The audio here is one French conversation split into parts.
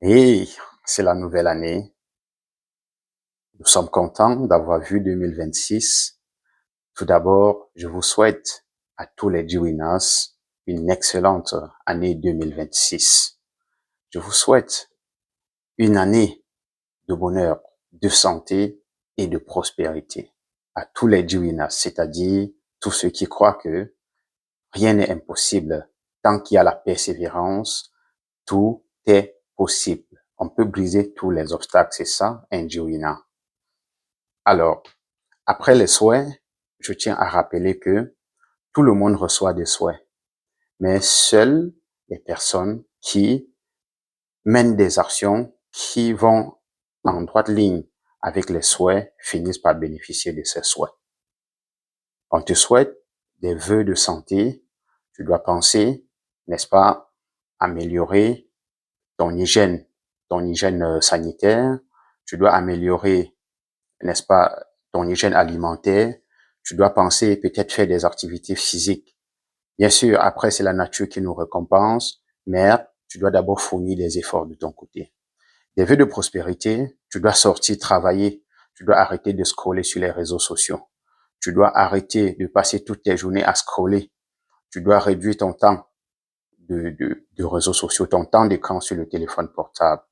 Et c'est la nouvelle année. Nous sommes contents d'avoir vu 2026. Tout d'abord, je vous souhaite à tous les Djiwinas une excellente année 2026. Je vous souhaite une année de bonheur, de santé et de prospérité. À tous les Djiwinas, c'est-à-dire tous ceux qui croient que rien n'est impossible. Tant qu'il y a la persévérance, tout est possible. On peut briser tous les obstacles, c'est ça, un Djiwina. Alors, après les souhaits, je tiens à rappeler que tout le monde reçoit des souhaits, mais seules les personnes qui mènent des actions qui vont en droite ligne avec les souhaits finissent par bénéficier de ces souhaits. On te souhaite des vœux de santé. Tu dois penser, n'est-ce pas, améliorer ton hygiène sanitaire. Tu dois améliorer, n'est-ce pas, ton hygiène alimentaire. Tu dois penser peut-être faire des activités physiques. Bien sûr, après, c'est la nature qui nous récompense, mais tu dois d'abord fournir des efforts de ton côté. Des vœux de prospérité, tu dois sortir travailler. Tu dois arrêter de scroller sur les réseaux sociaux. Tu dois arrêter de passer toutes tes journées à scroller. Tu dois réduire ton temps de réseaux sociaux, ton temps d'écran sur le téléphone portable.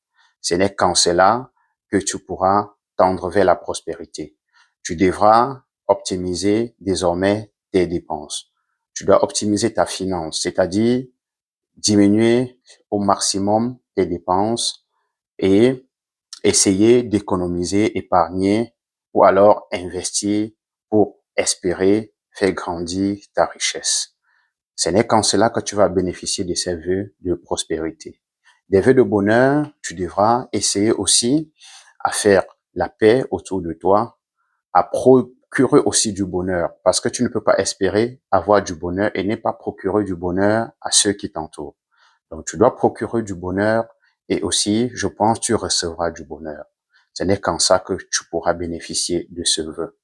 Ce n'est qu'en cela que tu pourras tendre vers la prospérité. Tu devras optimiser désormais tes dépenses. Tu dois optimiser ta finance, c'est-à-dire diminuer au maximum tes dépenses et essayer d'économiser, épargner ou alors investir pour espérer faire grandir ta richesse. Ce n'est qu'en cela que tu vas bénéficier de ces vœux de prospérité. Des vœux de bonheur, tu devras essayer aussi à faire la paix autour de toi, à procurer aussi du bonheur, parce que tu ne peux pas espérer avoir du bonheur et ne pas procurer du bonheur à ceux qui t'entourent. Donc, tu dois procurer du bonheur et aussi, je pense, tu recevras du bonheur. Ce n'est qu'en ça que tu pourras bénéficier de ce vœu.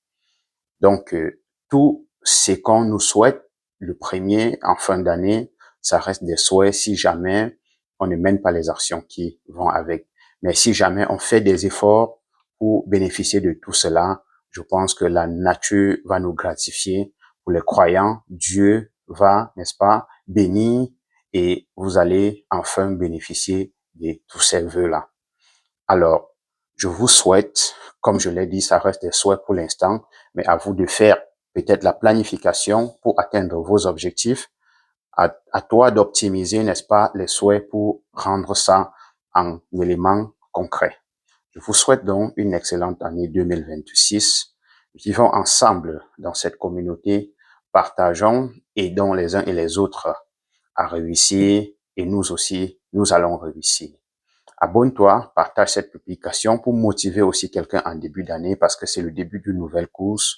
Donc, tout ce qu'on nous souhaite, le premier en fin d'année, ça reste des souhaits si jamais on ne mène pas les actions qui vont avec. Mais si jamais on fait des efforts pour bénéficier de tout cela, je pense que la nature va nous gratifier. Pour les croyants, Dieu va, n'est-ce pas, bénir et vous allez enfin bénéficier de tous ces vœux-là. Alors, je vous souhaite, comme je l'ai dit, ça reste des souhaits pour l'instant, mais à vous de faire peut-être la planification pour atteindre vos objectifs. À toi d'optimiser, n'est-ce pas, les souhaits pour rendre ça en éléments concrets. Je vous souhaite donc une excellente année 2026. Vivons ensemble dans cette communauté, partageons, aidons les uns et les autres à réussir et nous aussi, nous allons réussir. Abonne-toi, partage cette publication pour motiver aussi quelqu'un en début d'année parce que c'est le début d'une nouvelle course.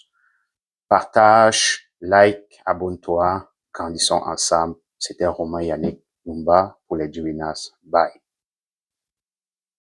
Partage, like, abonne-toi, grandissons ensemble. C'était Romain Yannick Mumba pour les Djiwinas. Bye.